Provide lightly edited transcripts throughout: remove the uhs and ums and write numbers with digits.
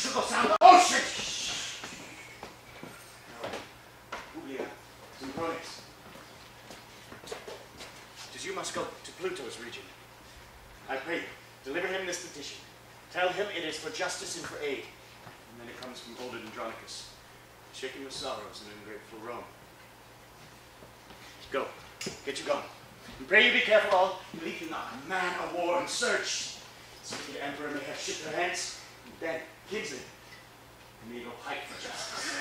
should go sound the ocean! Olympia, Andronicus. Tis you must go to Pluto's region. I pray you, deliver him this petition. Tell him it is for justice and for aid. And then it comes from old Andronicus, shaken with sorrows and ungrateful Rome. Go, get you gone. And pray you be careful all, you leave not a man of war and search. So that the emperor may have shipped her hence, and then Kingsley may go fight for justice.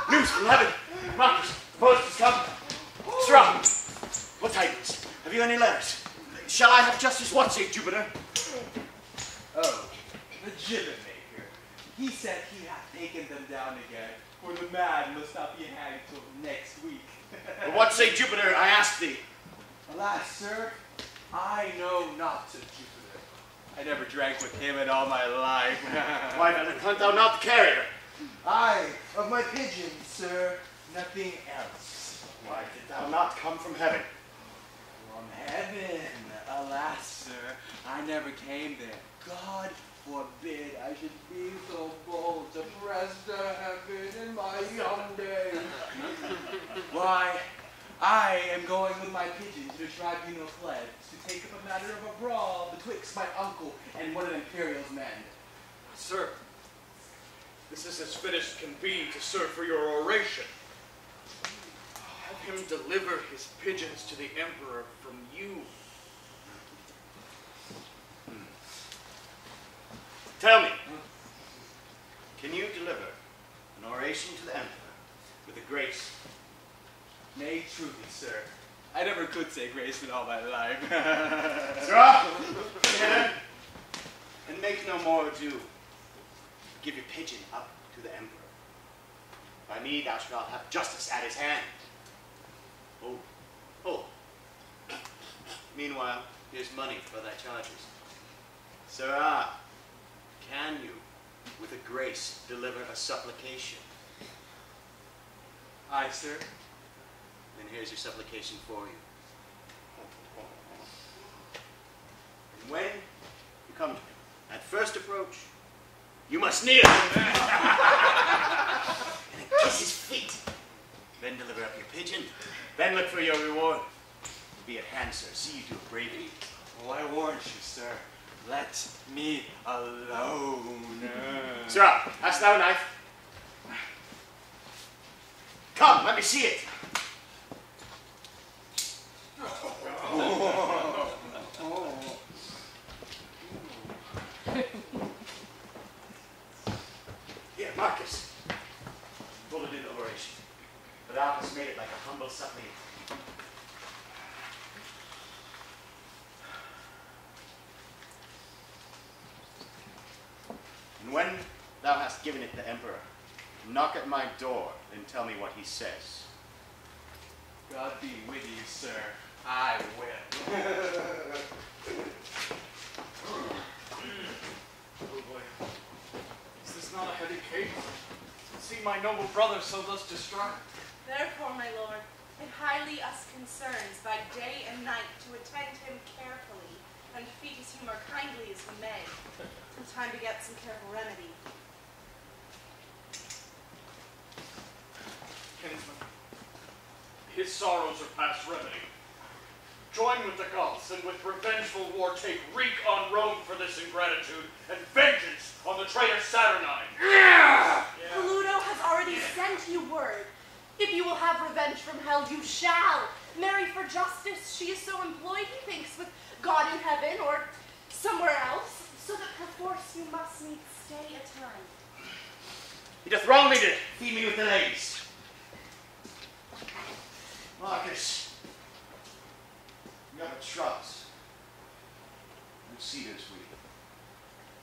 News from heaven! Marcus, the post has come. Strong! What tidings? Have you any letters? Shall I have justice? What say Jupiter? Oh, the gibbet maker. He said he hath taken them down again, for the man must not be hanged till next week. But what say Jupiter, I ask thee? Alas, sir, I know not of Jupiter. I never drank with him in all my life. Why then hunt thou not the carrier? I, of my pigeons, sir, nothing else. Why did thou not come from heaven? From heaven, alas, sir, I never came there. God forbid I should be so bold to press the heaven in my young days. Why, I am going with my pigeons to the tribunal pledge to take up a matter of a brawl betwixt my uncle and one of Imperial's men. Sir, this is as fit as can be to serve for your oration. Have him deliver his pigeons to the emperor from you. Tell me, can you deliver an oration to the emperor with a grace? Nay, truly, sir. I never could say grace in all my life. Sirrah, and make no more ado. Give your pigeon up to the emperor. By me thou shalt have justice at his hand. Oh. Meanwhile, here's money for thy charges. Sirrah, can you, with a grace, deliver a supplication? Aye, sir. Then here's your supplication for you. And when you come to him, at first approach, you must kneel and kiss his feet. Then deliver up your pigeon. Then look for your reward. Be at hand, sir. See you do it bravely. Oh, I warn you, sir. Let me alone. Sirrah, hast thou a knife? Come, let me see it. Here, Marcus. Bulleted oration. But thou hast made it like a humble suppliant. And when thou hast given it the emperor, knock at my door and tell me what he says. God be with you, sir. I will. Oh boy. Is this not a heady case? See my noble brother so thus distraught. Therefore, my lord, it highly us concerns by day and night to attend him carefully, and feed his humor kindly as we may, till time to get some careful remedy. Kinsman, his sorrows are past remedy. Join with the Goths, and with revengeful war take wreak on Rome for this ingratitude, and vengeance on the traitor Saturnine. Yeah. Pluto has already sent you word. If you will have revenge from hell, you shall. Marry for justice, she is so employed, he thinks, with God in heaven or somewhere else, so that perforce you must needs stay a time. He doth wrong me to feed me with the ladies. Marcus, you have a trust. No cedars we.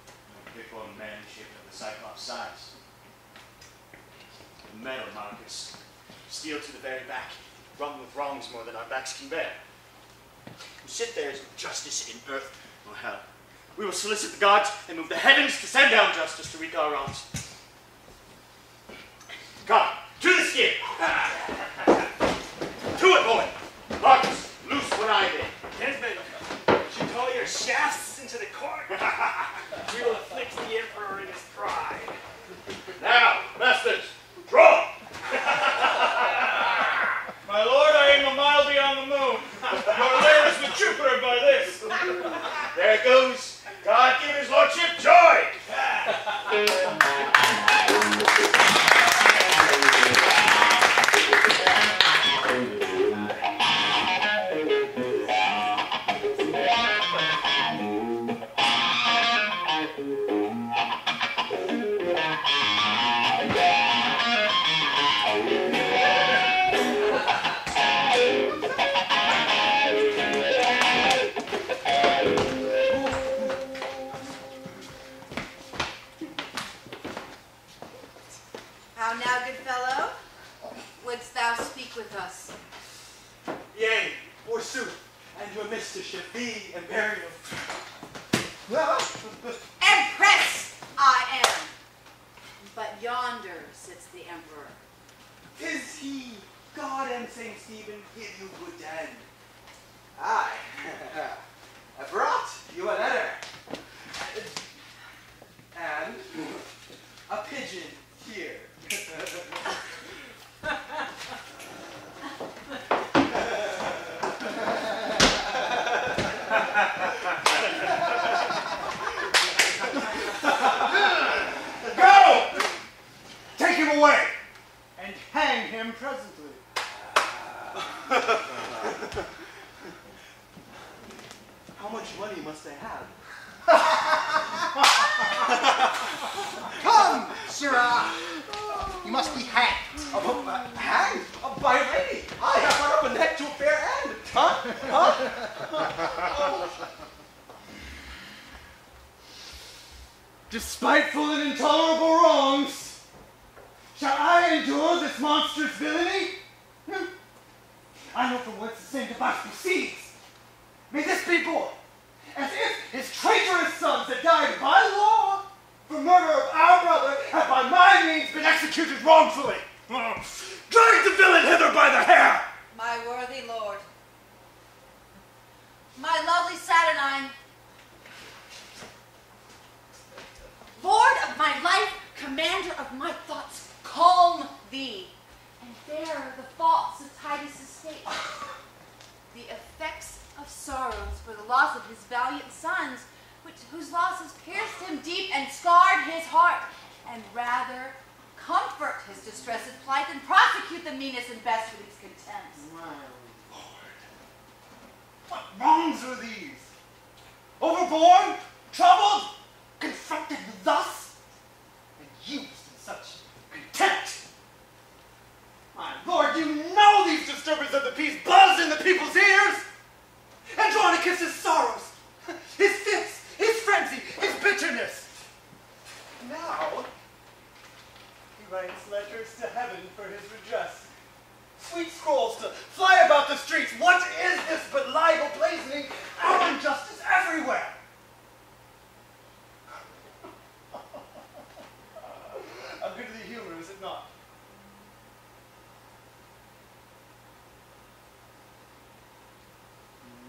No thick-boned men shaped of the Cyclops size. The metal, Marcus. Steel to the very back, wrung with wrongs more than our backs can bear. Who sit there as justice in earth or hell. We will solicit the gods and move the heavens to send down justice to wreak our wrongs. Come, to the skin! To it, boy! Marcus, loose one eye there. Kinsman, should call your shafts into to the court. We will afflict the emperor in his pride. Now, masters, draw! My lord, I aim a mile beyond the moon. Your lair is with Jupiter by this. There it goes. God give his lordship joy. How now, good fellow? Wouldst thou speak with us? Yea, forsooth, and your mistress thee and burial. Empress I am. But yonder sits the emperor. 'Tis he, God and Saint Stephen give you good end. I brought you a letter. And a pigeon here. Go! Take him away and hang him presently. How much money must I have? Come, sirrah! You must be hanged. Hanged? By a lady. I have run up a neck to a fair end. Huh? Despiteful and intolerable wrongs, shall I endure this monstrous villainy? I know from whence the same device proceeds. May this be born, as if his traitorous sons that died by law for murder of our brother have by my means been executed wrongfully. Drag the villain hither by the hair! My worthy lord. My lovely Saturnine. Lord of my life, commander of my thoughts, calm thee. And bear the faults of Titus' state. The effects of sorrows for the loss of his valiant sons, whose losses pierced him deep and scarred his heart, and rather comfort his distressed plight than prosecute the meanest and best for these contempts. My lord, what wrongs are these? Overborne, troubled, confronted thus, and used in such contempt. My lord, you know these disturbers of the peace buzz in the people's ears. Andronicus' sorrows, his fits, his frenzy, his bitterness. Now, he writes letters to heaven for his redress. Sweet scrolls to fly about the streets. What is this but libel blazoning our injustice everywhere? A goodly humor, is it not?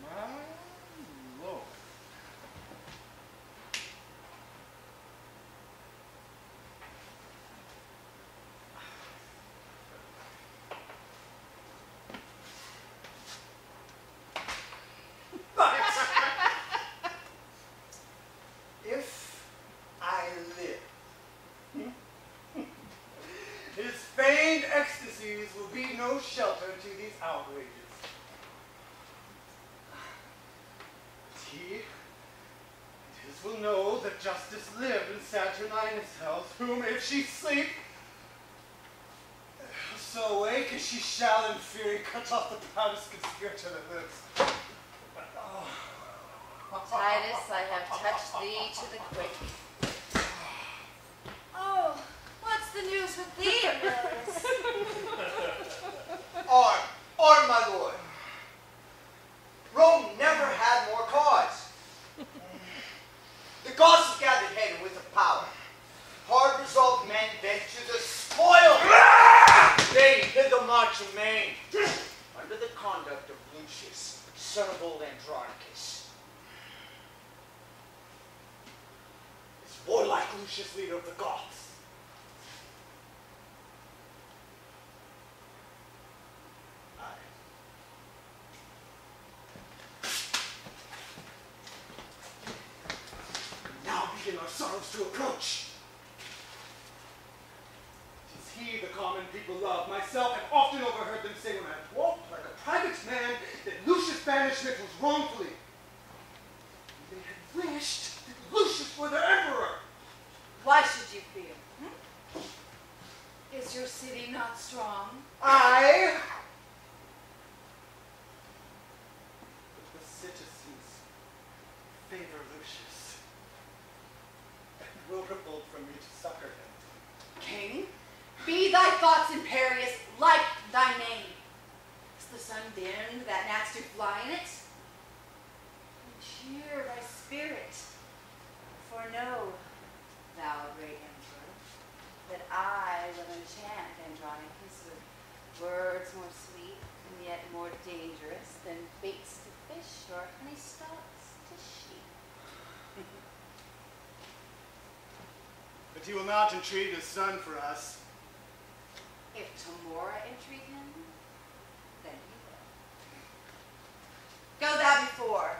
My lord. But if I live, his feigned ecstasies will be no shelter to these outrages. He and his will know that justice live in Saturninus' house, whom if she sleep, so awake as she shall in fury cut off the proudest conspirator that lives. Titus, I have touched thee to the quick. Oh, what's the news with thee, Emilius? Arm, my lord. Rome never had more cause. The gods have gathered heaven with the power. Hard resolved men bent to the spoil. They hither march amain, under the conduct of Lucius, son of old Andronicus. warlike Lucius, leader of the Goths. Now begin our sorrows to approach. 'Tis he the common people love. Myself have often overheard them say when I walked like a private man that Lucius' banishment was wrongfully. They had wished that Lucius were their emperor. Why should you fear? Is your city not strong? Aye. But the citizens favor Lucius and will revolt from me to succor him. King, be thy thoughts imperious like thy name. Is the sun dimmed that gnats do fly in it? And cheer thy spirit, for know, thou great emperor, that I will enchant Andronicus with words more sweet and yet more dangerous than baits to fish or honey stalks to sheep. But he will not entreat his son for us. If Tamora entreat him, then he will. Go thou before.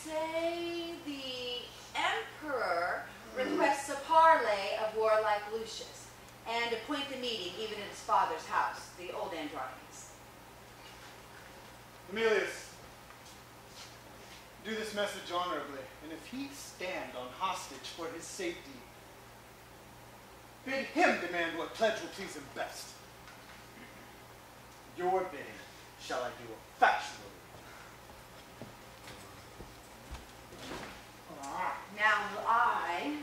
Say the emperor requests a parley of warlike Lucius, and appoint the meeting even at his father's house, the old Andronicus. Emilius, do this message honorably, and if he stand on hostage for his safety, bid him demand what pledge will please him best. Your bidding shall I do effectually. Now will I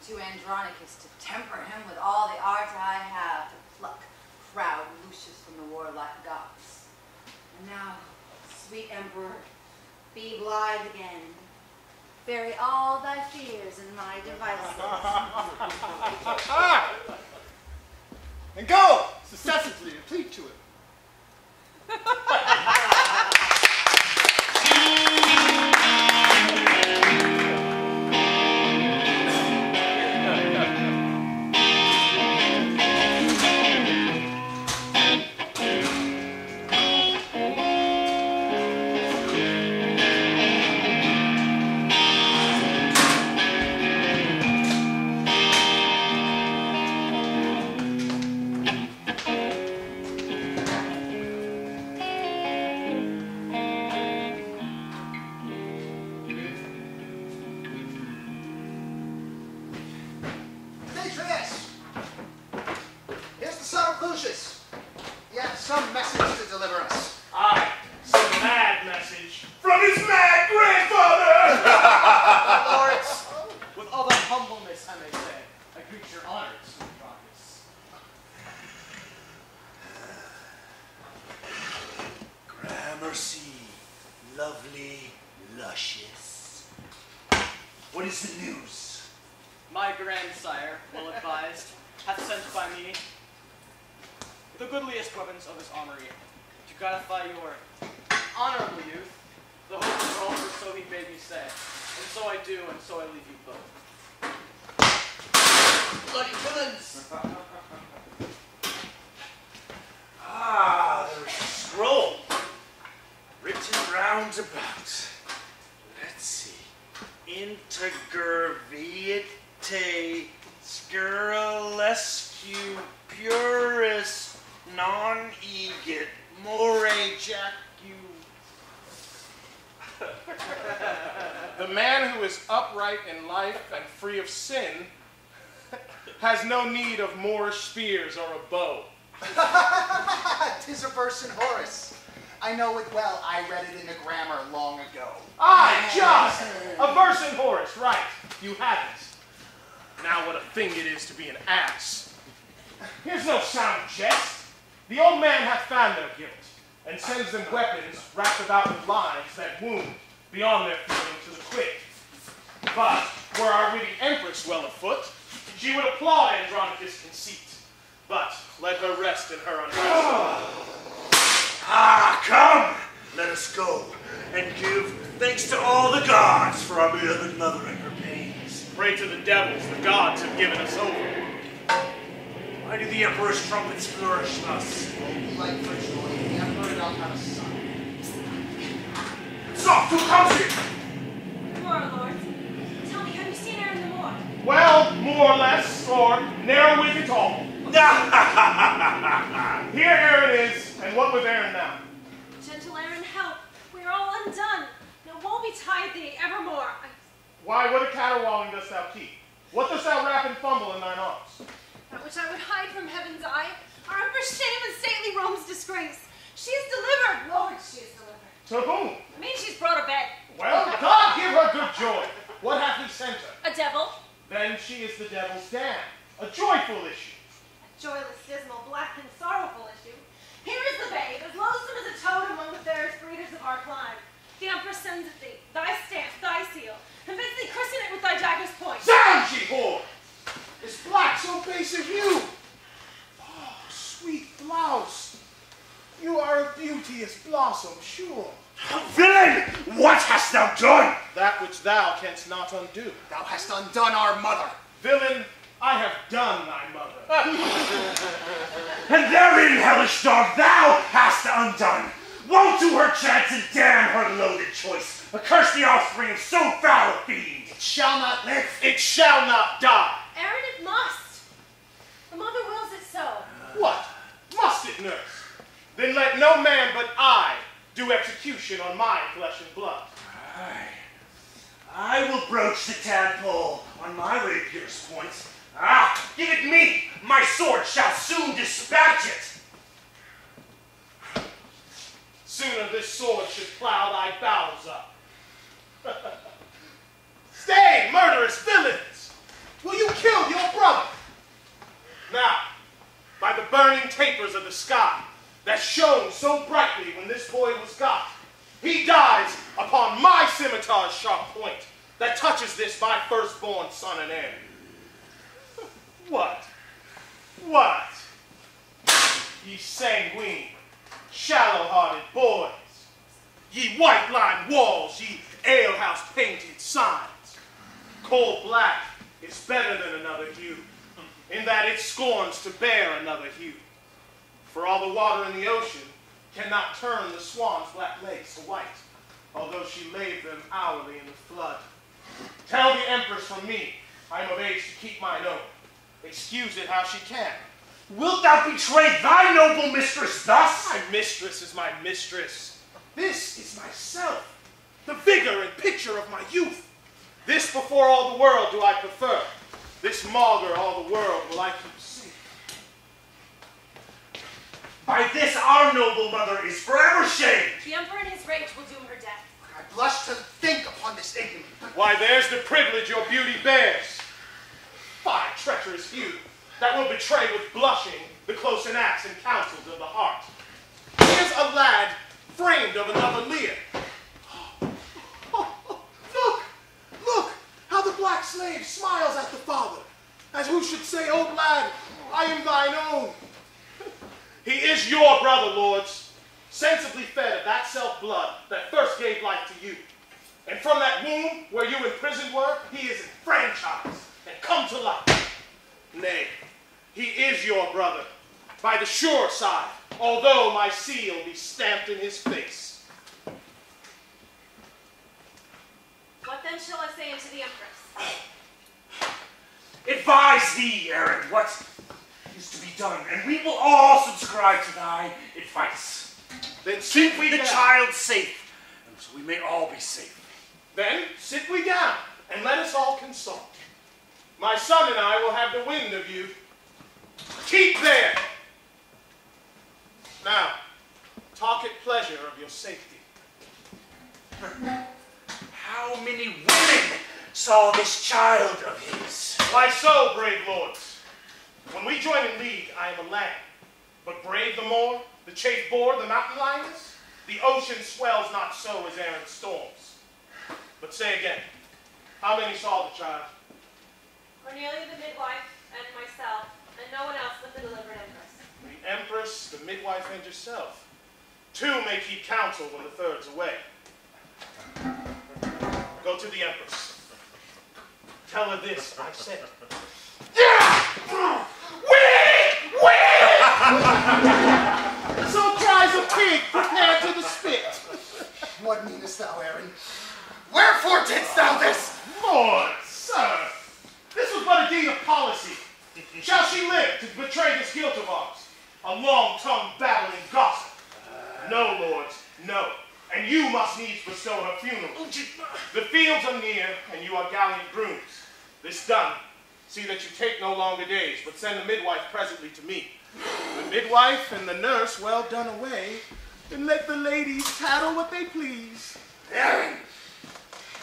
to Andronicus to temper him with all the art I have to pluck proud Lucius from the warlike Goths. And now, sweet emperor, be blithe again. Bury all thy fears in my devices. And go successively and plead to it. What is the news? My grandsire, well advised, hath sent by me the goodliest weapons of his armory to gratify your honorable youth. The hope is all, for so he bade me say. And so I do, and so I leave you both. Bloody villains! Ah, there's a scroll written round about. Let's see. Integer vietae scurrilesque puris non egit more jacu. The man who is upright in life and free of sin has no need of Moorish spears or a bow. 'Tis a verse in Horace. I know it well. I read it in a grammar long ago. Aye, just! A verse in Horace, right. You haven't. Now what a thing it is to be an ass. Here's no sound jest. The old man hath found their guilt, and sends them weapons wrapped about with lines that wound beyond their feeling to the quick. But were our witty empress well afoot, she would applaud Andronicus' conceit. But let her rest in her unrest. Ah, come! Let us go and give thanks to all the gods for our beloved mother and her pains. Pray to the devils the gods have given us over. Why do the Emperor's trumpets flourish thus? Like for joy, the Emperor doth have a son. Soft, who comes here? More, Lord. Tell me, have you seen Aaron the Moor? Well, more or less, or narrow with it all. Here Aaron is, and what with Aaron now? Gentle Aaron, help. We are all undone. Now woe betide thee evermore. Why, what a caterwauling dost thou keep? What dost thou wrap and fumble in thine arms? That which I would hide from heaven's eye, our Emperor's shame and stately Rome's disgrace. She is delivered, Lord, she is delivered. To whom? I mean, she's brought a bed. Well, God give her good joy. What hath he sent her? A devil. Then she is the devil's dam. A joyful issue. A joyless, dismal, black, and sorrowful issue. Here is the babe, as loathsome as a toad among the fairest breeders of our clime. The Emperor sends it thee, thy stamp, thy seal, and bids thee christen it with thy dagger's point. Sound, ye whore! Is black so base of you? Oh, sweet blouse. You are a beauteous blossom, sure. Villain! What hast thou done? That which thou canst not undo. Thou hast undone our mother. Villain, I have done thy mother. And therein, hellish dog, thou hast undone. Woe to her chance and damn her loaded choice. Accurse the offspring of so foul a fiend. It shall not live. It shall not die. Aaron, it must. The mother wills it so. What? Must it, nurse? Then let no man but I do execution on my flesh and blood. Aye. I will broach the tadpole on my rapier's point. Ah, give it me. My sword shall soon dispatch it. Sooner this sword should plow thy bowels up. Stay, murderous villains! Will you kill your brother? Now, by the burning tapers of the sky that shone so brightly when this boy was got, he dies upon my scimitar's sharp point that touches this my firstborn son and heir. What? What? Ye sanguine, shallow-hearted boys, ye white-lined walls, ye alehouse-painted signs. Coal black is better than another hue, in that it scorns to bear another hue. For all the water in the ocean cannot turn the swan's black legs to white, although she lave them hourly in the flood. Tell the empress from me, I am of age to keep mine own. Excuse it how she can. Wilt thou betray thy noble mistress thus? My mistress is my mistress. This is myself, the vigor and picture of my youth. This before all the world do I prefer. This maugre all the world will I keep safe. By this our noble mother is forever shamed. The Emperor in his rage will doom her death. I blush to think upon this ignominy. Why, there's the privilege your beauty bears. Fie, treacherous youth, that will betray with blushing the close enacts and counsels of the heart. Here's a lad framed of another leer. Look, how the black slave smiles at the father, as who should say, "Oh, lad, I am thine own." He is your brother, lords, sensibly fed of that self-blood that first gave life to you. And from that womb where you imprisoned were, he is enfranchised and come to life. Nay, he is your brother, by the sure side, although my seal be stamped in his face. What then shall I say unto the Empress? Advise thee, Aaron, what is to be done, and we will all subscribe to thy advice. Then Keep sit we the down. child safe, and so we may all be safe. Then sit we down, and let us all consult. My son and I will have the wind of you. Keep there. Now, talk at pleasure of your safety. How many women saw this child of his? Why so, brave lords? When we join in league, I am a lamb. But brave the moor, the chaste boar, the mountain lioness, the ocean swells not so as Aaron's storms. But say again, how many saw the child? Cornelia the midwife, and myself, and no one else but the delivered Empress. The empress, the midwife, and yourself. Two may keep counsel when the third's away. Go to the empress. Tell her this, I said it. So cries a pig prepared to the spit. What meanest thou, Aaron? Wherefore didst thou this? Lord, sir, this was but a deed of policy. Shall she live to betray this guilt of ours? A long-tongued babbling gossip. No, lords, no. And you must needs bestow her funeral. The fields are near, and you are gallant grooms. This done, see that you take no longer days, but send the midwife presently to me. The midwife and the nurse well done away, and let the ladies tattle what they please. Aaron,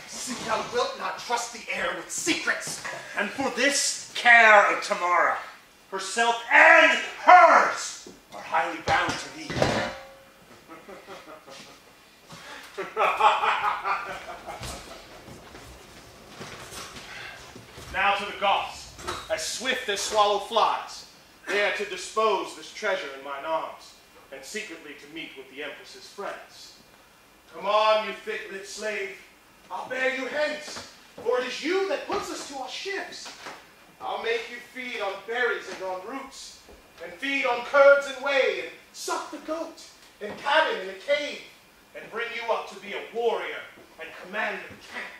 see thou wilt not trust the air with secrets. And for this care of Tamara, herself and hers are highly bound to thee. Now to the Goths, as swift as swallow flies, there to dispose this treasure in mine arms, and secretly to meet with the Empress's friends. Come on, you thick-lipped slave, I'll bear you hence, for it is you that puts us to our ships. I'll make you feed on berries and on roots, and feed on curds and whey, and suck the goat, and cabin in a cave, and bring you up to be a warrior and command the camp.